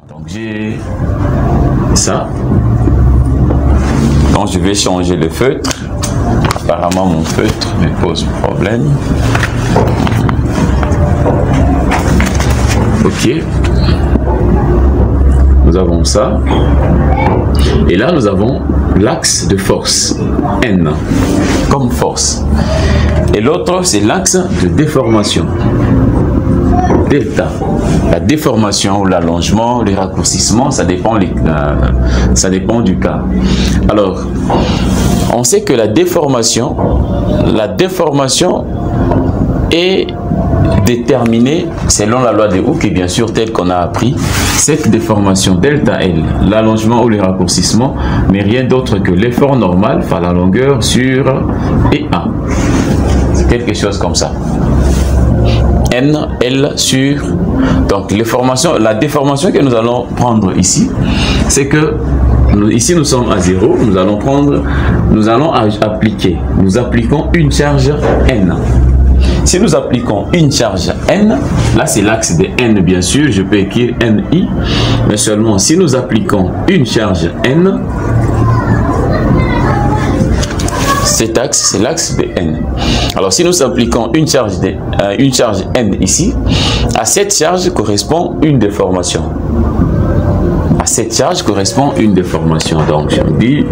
Donc j'ai ça. Donc je vais changer le feutre. Apparemment mon feutre me pose problème. Ok. Nous avons ça. Et là nous avons l'axe de force, N, comme force. Et l'autre c'est l'axe de déformation, delta. La déformation ou l'allongement, les raccourcissements, ça dépend du cas. Alors, on sait que la déformation est déterminée selon la loi de Hooke et bien sûr telle qu'on a appris. Cette déformation delta L, l'allongement ou le raccourcissement, n'est rien d'autre que l'effort normal, enfin la longueur sur EA. C'est quelque chose comme ça. N, L sur... Donc la déformation que nous allons prendre ici, c'est que ici nous sommes à 0, nous appliquons une charge N. Si nous appliquons une charge N, là c'est l'axe de N bien sûr, je peux écrire NI, mais seulement si nous appliquons une charge N, cet axe c'est l'axe de N. Alors si nous appliquons une charge N ici, à cette charge correspond une déformation. À cette charge correspond une déformation. Donc je me dis,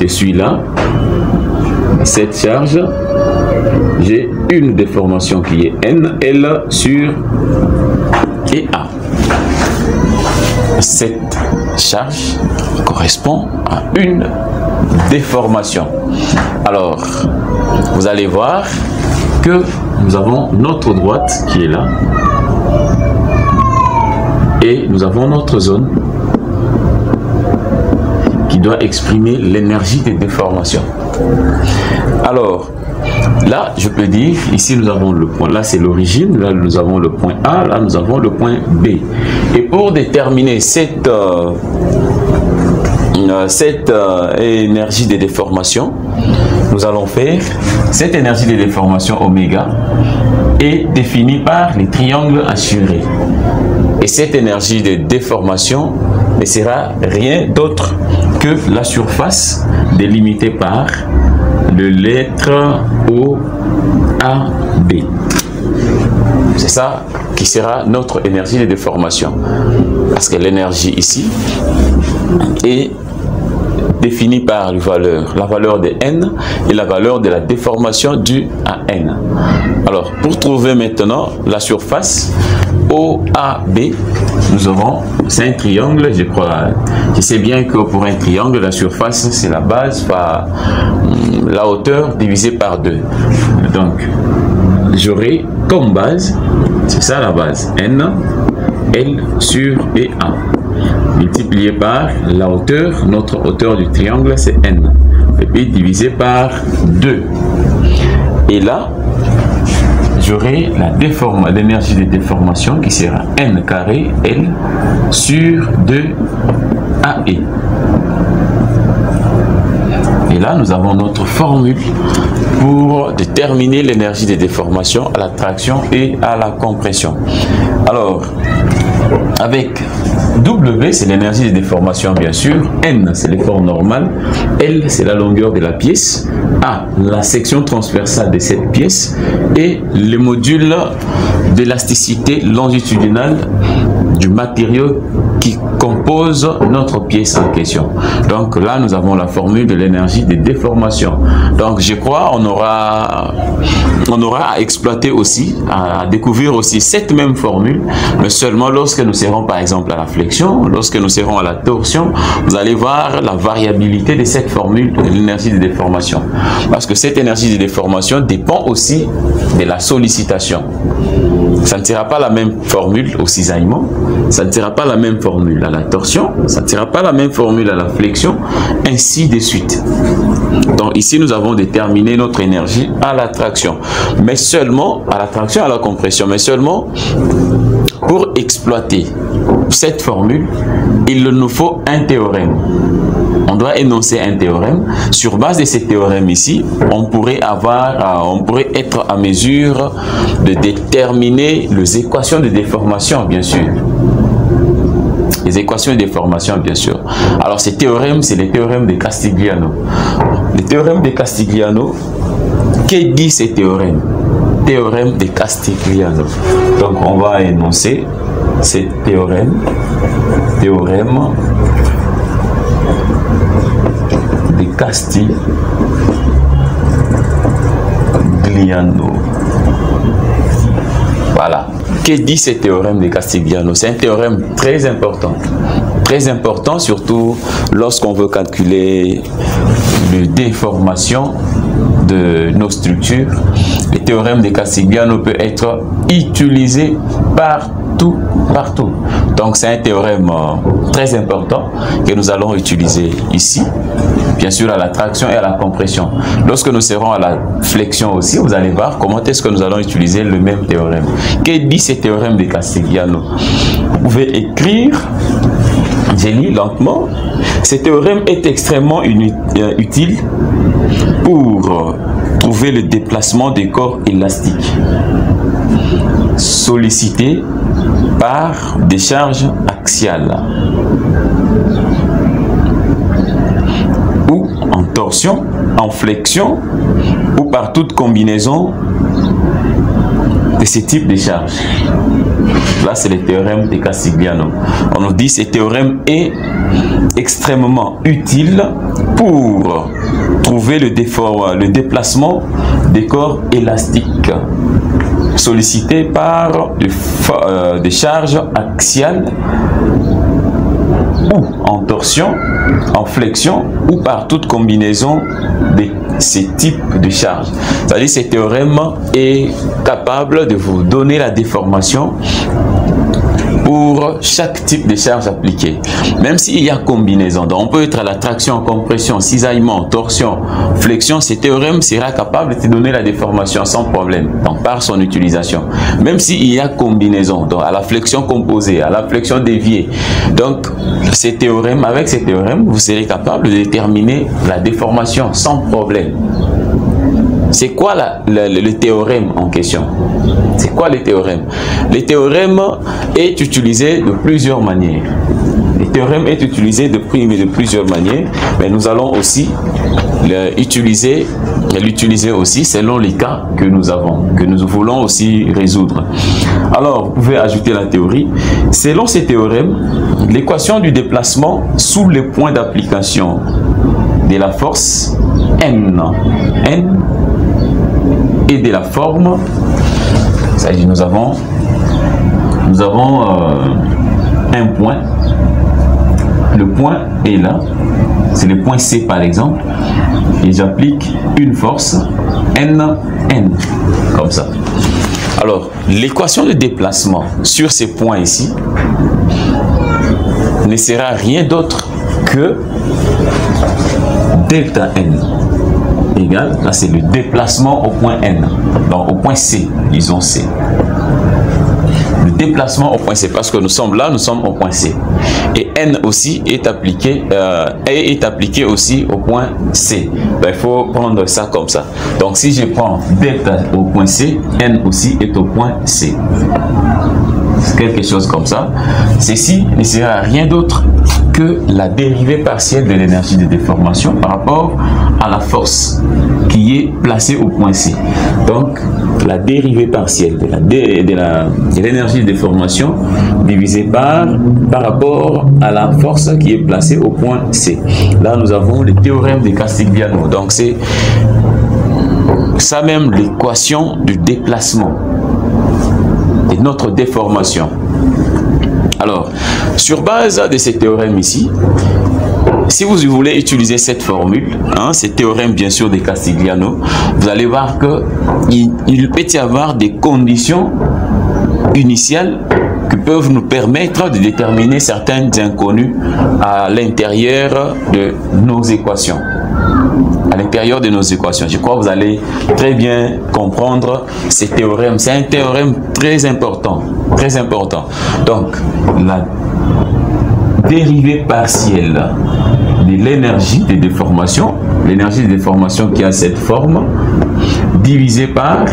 je suis là, cette charge, j'ai une déformation qui est N, L sur EA. Cette charge correspond à une déformation. Alors, vous allez voir que nous avons notre droite qui est là et nous avons notre zone qui doit exprimer l'énergie des déformations. Alors, là, je peux dire, ici nous avons le point, là c'est l'origine, là nous avons le point A, là nous avons le point B. Et pour déterminer cette énergie de déformation, nous allons faire cette énergie de déformation oméga est définie par les triangles assurés. Et cette énergie de déformation ne sera rien d'autre que la surface délimitée par le lettre OAB. C'est ça qui sera notre énergie de déformation. Parce que l'énergie ici est définie par la valeur de N et la valeur de la déformation due à N. Alors, pour trouver maintenant la surface OAB, nous aurons, c'est un triangle, je crois. Je sais bien que pour un triangle, la surface, c'est la base par la hauteur divisée par 2. Donc, j'aurai comme base, c'est ça la base, N, L sur EA. Multiplié par la hauteur, notre hauteur du triangle c'est N, et puis divisé par 2. Et là, j'aurai l'énergie de déformation qui sera N carré L sur 2AE. Et là, nous avons notre formule pour déterminer l'énergie de déformation à la traction et à la compression. Alors, avec W, c'est l'énergie de déformation bien sûr, N, c'est l'effort normal, L, c'est la longueur de la pièce, A, la section transversale de cette pièce, et le module d'élasticité longitudinale du matériau qui compose notre pièce en question. Donc là, nous avons la formule de l'énergie de déformation. Donc je crois on aura à exploiter aussi, à découvrir aussi cette même formule, mais seulement lorsque nous serons par exemple à la flexion, lorsque nous serons à la torsion, vous allez voir la variabilité de cette formule de l'énergie de déformation. Parce que cette énergie de déformation dépend aussi de la sollicitation. Ça ne sera pas la même formule au cisaillement, ça ne sera pas la même formule à la torsion, ça ne sera pas la même formule à la flexion, ainsi de suite. Donc ici, nous avons déterminé notre énergie à la traction, mais seulement à la traction, à la compression, mais seulement pour exploiter cette formule, il nous faut un théorème. On doit énoncer un théorème. Sur base de ce théorème ici, on pourrait être à mesure de déterminer les équations de déformation, bien sûr. Les équations de déformation, bien sûr. Alors, ces théorèmes, c'est les théorèmes de Castigliano. Les théorèmes de Castigliano, que dit ces théorèmes? Théorème de Castigliano. Donc, on va énoncer ces théorèmes. Théorème de Castigliano. Voilà. Que dit ce théorème de Castigliano? C'est un théorème très important. Très important, surtout lorsqu'on veut calculer les déformations de nos structures. Le théorème de Castigliano peut être utilisé partout. Donc c'est un théorème très important que nous allons utiliser ici, bien sûr à la traction et à la compression. Lorsque nous serons à la flexion aussi, vous allez voir comment est-ce que nous allons utiliser le même théorème. Que dit ce théorème de Castigliano? Vous pouvez écrire, j'ai lu lentement. Ce théorème est extrêmement utile pour trouver le déplacement des corps élastiques sollicités par des charges axiales ou en torsion, en flexion ou par toute combinaison de ce type de charges. Là, c'est le théorème de Castigliano. On nous dit que ce théorème est extrêmement utile pour trouver le déplacement des corps élastiques sollicités par des charges axiales ou en torsion, en flexion ou par toute combinaison de ces types de charges. C'est-à-dire que ce théorème est capable de vous donner la déformation pour chaque type de charge appliquée. Même s'il y a combinaison, donc on peut être à la traction, compression, cisaillement, torsion, flexion, ce théorème sera capable de te donner la déformation sans problème, donc par son utilisation. Même s'il y a combinaison, donc à la flexion composée, à la flexion déviée, donc ces théorèmes, avec ces théorèmes, vous serez capable de déterminer la déformation sans problème. C'est quoi le théorème en question? C'est quoi le théorème? Le théorème est utilisé de plusieurs manières. Le théorème est utilisé de plusieurs manières, mais nous allons aussi l'utiliser aussi selon les cas que nous avons, que nous voulons aussi résoudre. Alors, vous pouvez ajouter la théorie. Selon ces théorèmes, l'équation du déplacement sous les points d'application de la force N et de la forme, c'est-à-dire nous avons un point, le point est là, c'est le point C par exemple, et j'applique une force N, comme ça. Alors, l'équation de déplacement sur ces points ici ne sera rien d'autre que delta N égale, là c'est le déplacement au point N, donc au point C, disons C. Le déplacement au point C, parce que nous sommes là, nous sommes au point C. Et N aussi est appliqué, aussi au point C. Ben, il faut prendre ça comme ça. Donc si je prends delta au point C, N aussi est au point C. Quelque chose comme ça. Ceci ne sera rien d'autre que la dérivée partielle de l'énergie de déformation par rapport à la force qui est placée au point C. Donc, la dérivée partielle de l'énergie de déformation divisée par rapport à la force qui est placée au point C. Là, nous avons le théorème de Castigliano. Donc, c'est ça même l'équation du déplacement et notre déformation. Alors, sur base de ces théorèmes ici, si vous voulez utiliser cette formule, ce théorème bien sûr de Castigliano, vous allez voir qu'il peut y avoir des conditions initiales qui peuvent nous permettre de déterminer certaines inconnues à l'intérieur de nos équations. À l'intérieur de nos équations. Je crois que vous allez très bien comprendre ces théorèmes. C'est un théorème très important. Très important. Donc, la dérivée partielle de l'énergie de déformation, l'énergie de déformation qui a cette forme, divisée par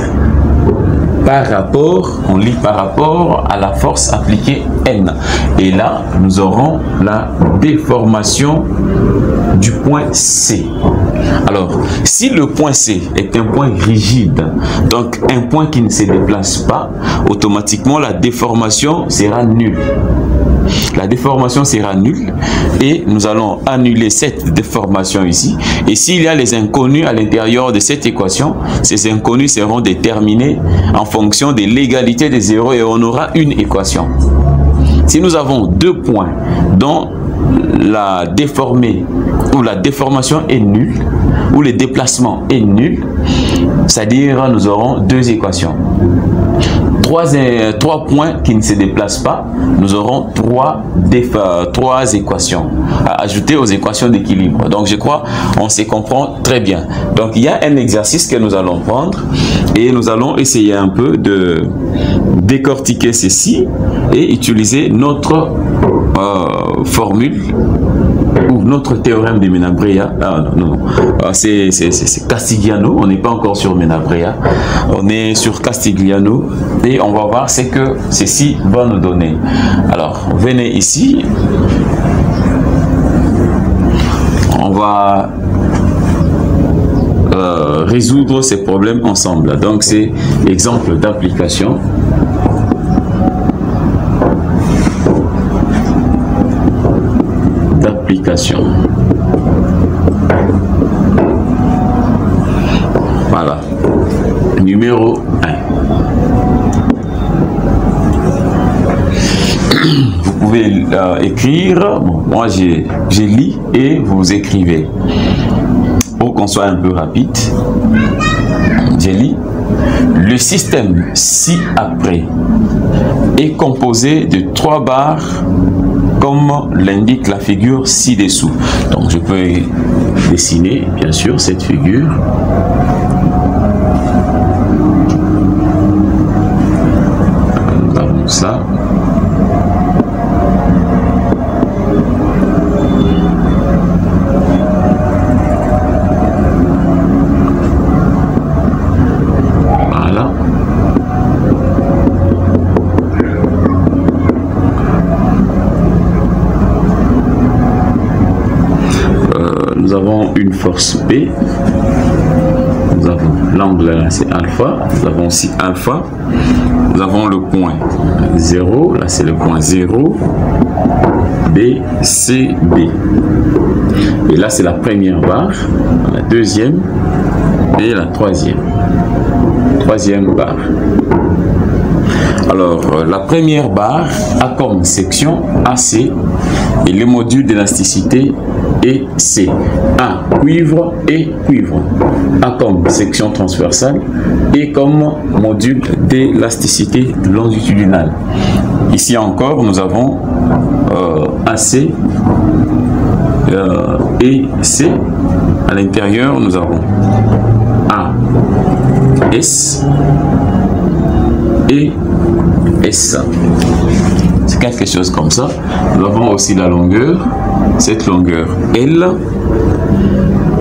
par rapport, on lit par rapport à la force appliquée N. Et là, nous aurons la déformation du point C. Alors, si le point C est un point rigide, donc un point qui ne se déplace pas, automatiquement la déformation sera nulle. La déformation sera nulle et nous allons annuler cette déformation ici. Et s'il y a les inconnus à l'intérieur de cette équation, ces inconnus seront déterminés en fonction de l'égalité des zéros et on aura une équation. Si nous avons deux points dont la déformée ou la déformation est nulle, ou le déplacement est nul, c'est-à-dire nous aurons deux équations. Trois points qui ne se déplacent pas, nous aurons trois équations à ajouter aux équations d'équilibre. Donc je crois on se comprend très bien. Donc il y a un exercice que nous allons prendre et nous allons essayer un peu de décortiquer ceci et utiliser notre formule ou notre théorème de Menabrea. C'est Castigliano, on n'est pas encore sur Menabrea, on est sur Castigliano et on va voir ce que ceci va nous donner. Alors venez ici, on va résoudre ces problèmes ensemble. Donc c'est exemple d'application. Voilà. Numéro 1. Vous pouvez écrire. Bon, moi, je lis et vous écrivez. Pour qu'on soit un peu rapide. Je lis. Le système ci-après est composé de 3 barres comme l'indique la figure ci-dessous. Donc je peux dessiner bien sûr cette figure. Nous avons ça. Nous avons une force P, nous avons l'angle là c'est alpha, nous avons aussi alpha, nous avons le point 0, là c'est le point 0, B, C, B. Et là c'est la première barre, la deuxième et la troisième barre. Alors, la première barre a comme section AC et les modules d'élasticité et C. A, cuivre et cuivre. A comme section transversale et comme module d'élasticité longitudinale. Ici encore, nous avons AC et C. À l'intérieur, nous avons A, S et S. C'est quelque chose comme ça. Nous avons aussi la longueur, cette longueur L.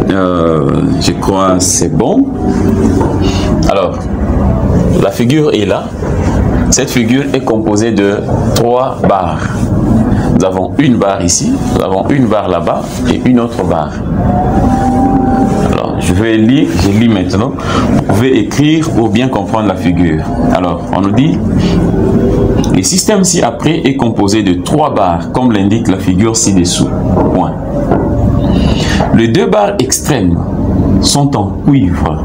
Je crois c'est bon. Alors, la figure est là. Cette figure est composée de 3 barres. Nous avons une barre ici, nous avons une barre là-bas et une autre barre. Alors, je vais lire, je lis maintenant. Vous pouvez écrire pour bien comprendre la figure. Alors, on nous dit, le système ci-après est composé de 3 barres, comme l'indique la figure ci-dessous. Point. Les 2 barres extrêmes sont en cuivre.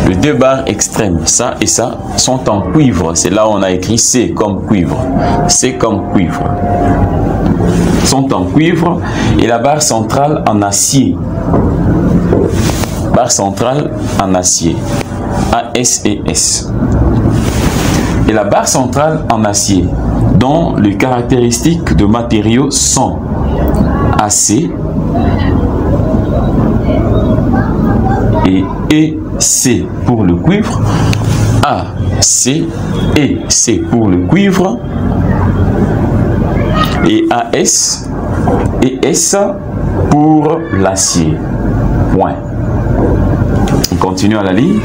Les 2 barres extrêmes, ça et ça, sont en cuivre. C'est là où on a écrit C comme cuivre. C comme cuivre. Sont en cuivre et la barre centrale en acier. Barre centrale en acier. AS et S. Et la barre centrale en acier, dont les caractéristiques de matériaux sont AC et EC pour le cuivre, AC et C pour le cuivre, et AS et S pour l'acier. Point. On continue à la ligne.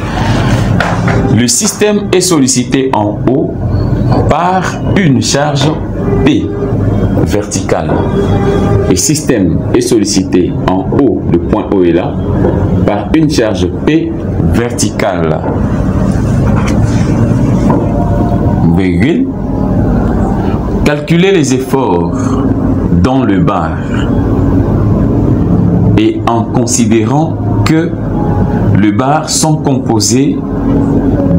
Le système est sollicité en haut par une charge P verticale. Le système est sollicité en haut, le point O est là, par une charge P verticale. Virgule. Calculer les efforts dans le bar et en considérant que les bars sont composés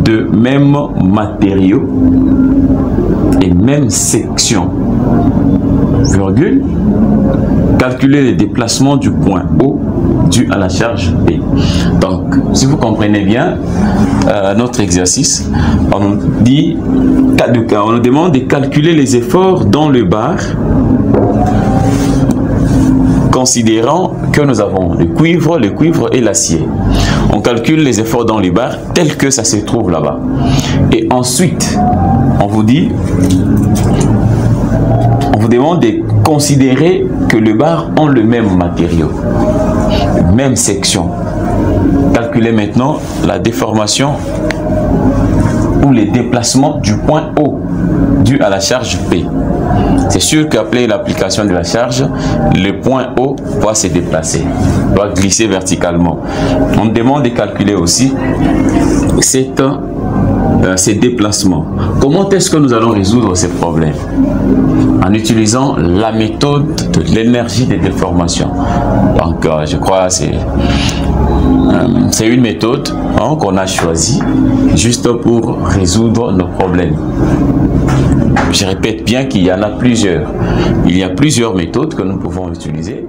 de mêmes matériaux et mêmes sections. Virgule. Calculer les déplacements du point O dû à la charge P. Donc, si vous comprenez bien notre exercice, on nous demande de calculer les efforts dans le bar, considérant que nous avons le cuivre et l'acier. On calcule les efforts dans les barres tels que ça se trouve là-bas. Et ensuite, on vous demande de considérer que les barres ont le même matériau, même section. Calculez maintenant la déformation ou les déplacements du point O dû à la charge P. C'est sûr qu'après l'application de la charge, le point O va se déplacer, va glisser verticalement. On demande de calculer aussi ces déplacements. Comment est-ce que nous allons résoudre ces problèmes? En utilisant la méthode de l'énergie de déformation. Donc, je crois que c'est une méthode qu'on a choisie juste pour résoudre nos problèmes. Je répète bien qu'il y en a plusieurs. Il y a plusieurs méthodes que nous pouvons utiliser.